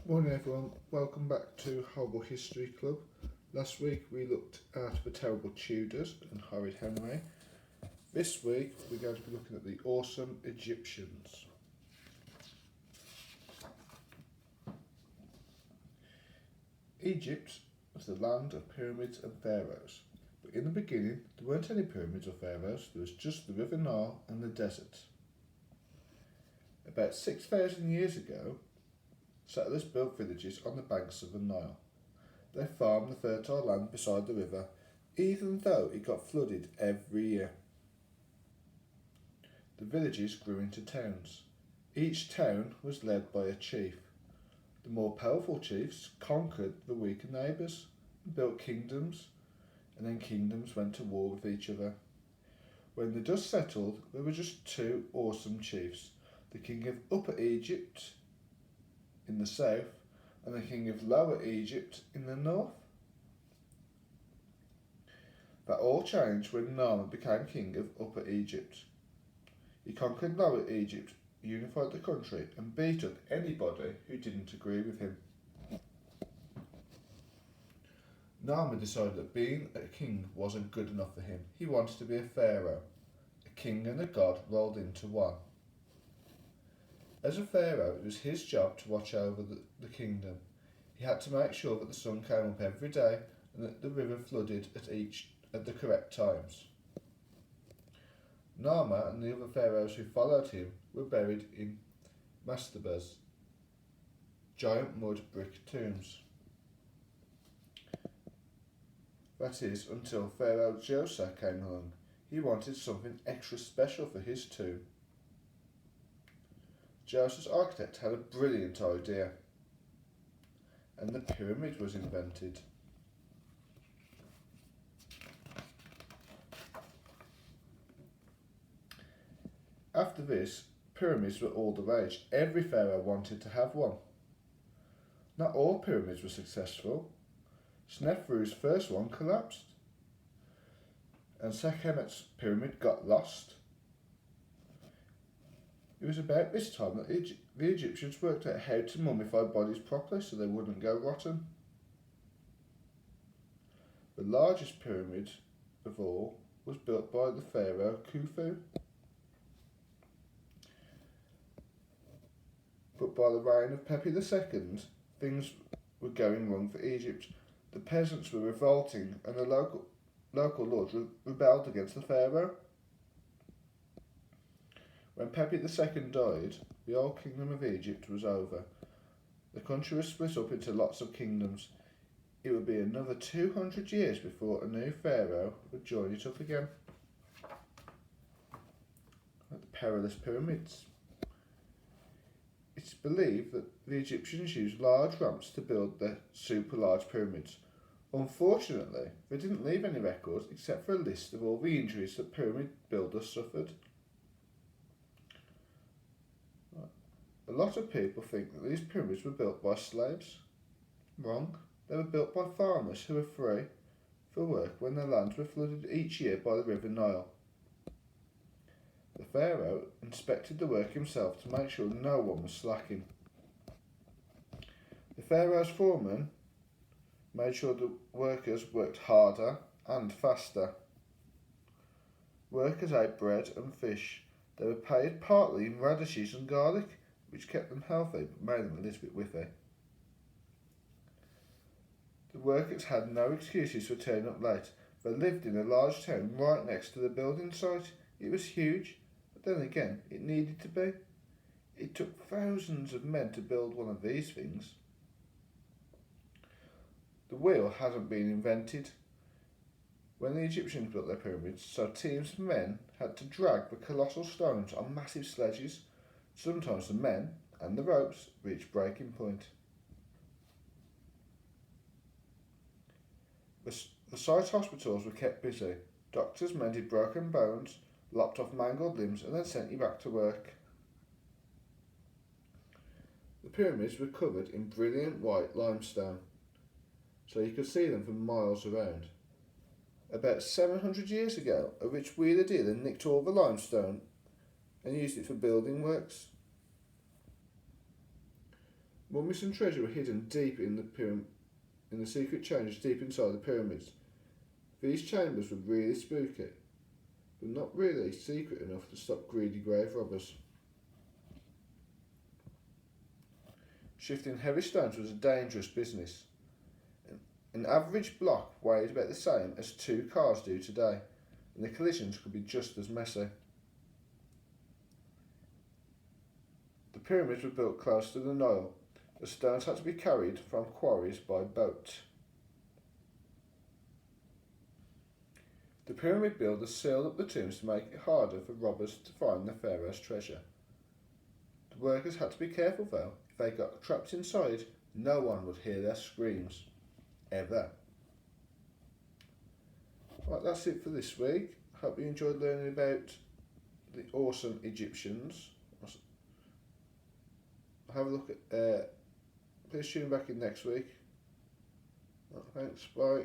Morning everyone, welcome back to Horrible History Club. Last week we looked at the terrible Tudors and horrid Henry. This week we're going to be looking at the awesome Egyptians. Egypt was the land of pyramids and pharaohs, but in the beginning there weren't any pyramids or pharaohs, there was just the River Nile and the desert. About 6,000 years ago, settlers built villages on the banks of the Nile. They farmed the fertile land beside the river, even though it got flooded every year. The villages grew into towns. Each town was led by a chief. The more powerful chiefs conquered the weaker neighbours and built kingdoms, and then kingdoms went to war with each other. When the dust settled, there were just two awesome chiefs, the king of Upper Egypt in the south and the king of Lower Egypt in the north. That all changed when Naaman became king of Upper Egypt. He conquered Lower Egypt, unified the country and beat up anybody who didn't agree with him. Naaman decided that being a king wasn't good enough for him. He wanted to be a pharaoh. A king and a god rolled into one. As a pharaoh, it was his job to watch over the kingdom. He had to make sure that the sun came up every day and that the river flooded at the correct times. Naaman and the other pharaohs who followed him were buried in mastabas, giant mud brick tombs. That is, until Pharaoh Joseph came along. He wanted something extra special for his tomb. Joseph's architect had a brilliant idea, and the pyramid was invented. After this, pyramids were all the rage. Every pharaoh wanted to have one. Not all pyramids were successful. Sneferu's first one collapsed, and Sekhem's pyramid got lost. It was about this time that the Egyptians worked out how to mummify bodies properly so they wouldn't go rotten. The largest pyramid of all was built by the pharaoh Khufu. But by the reign of Pepi II, things were going wrong for Egypt. The peasants were revolting and the local lords rebelled against the pharaoh. When Pepi II died, the old kingdom of Egypt was over. The country was split up into lots of kingdoms. It would be another 200 years before a new pharaoh would join it up again. Like the perilous pyramids. It's believed that the Egyptians used large ramps to build their super large pyramids. Unfortunately, they didn't leave any records except for a list of all the injuries that pyramid builders suffered. A lot of people think that these pyramids were built by slaves. Wrong. They were built by farmers who were free for work when their lands were flooded each year by the River Nile. The pharaoh inspected the work himself to make sure no one was slacking. The pharaoh's foreman made sure the workers worked harder and faster. Workers ate bread and fish. They were paid partly in radishes and garlic, which kept them healthy but made them a little bit whiffy. The workers had no excuses for turning up late. They lived in a large town right next to the building site. It was huge, but then again, it needed to be. It took thousands of men to build one of these things. The wheel hadn't been invented when the Egyptians built their pyramids, so teams of men had to drag the colossal stones on massive sledges. Sometimes the men and the ropes reached breaking point. The site hospitals were kept busy. Doctors mended broken bones, lopped off mangled limbs and then sent you back to work. The pyramids were covered in brilliant white limestone, so you could see them for miles around. About 700 years ago, a rich wheeler dealer nicked all the limestone and used it for building works. Mummies and treasure were hidden deep in the secret chambers deep inside the pyramids. These chambers were really spooky, but not really secret enough to stop greedy grave robbers. Shifting heavy stones was a dangerous business. An average block weighed about the same as 2 cars do today, and the collisions could be just as messy. The pyramids were built close to the Nile. The stones had to be carried from quarries by boat. The pyramid builders sealed up the tombs to make it harder for robbers to find the pharaoh's treasure. The workers had to be careful though. If they got trapped inside, no one would hear their screams. Ever. Right, that's it for this week. Hope you enjoyed learning about the awesome Egyptians. Have a look at. Please tune back in next week. Thanks. Bye.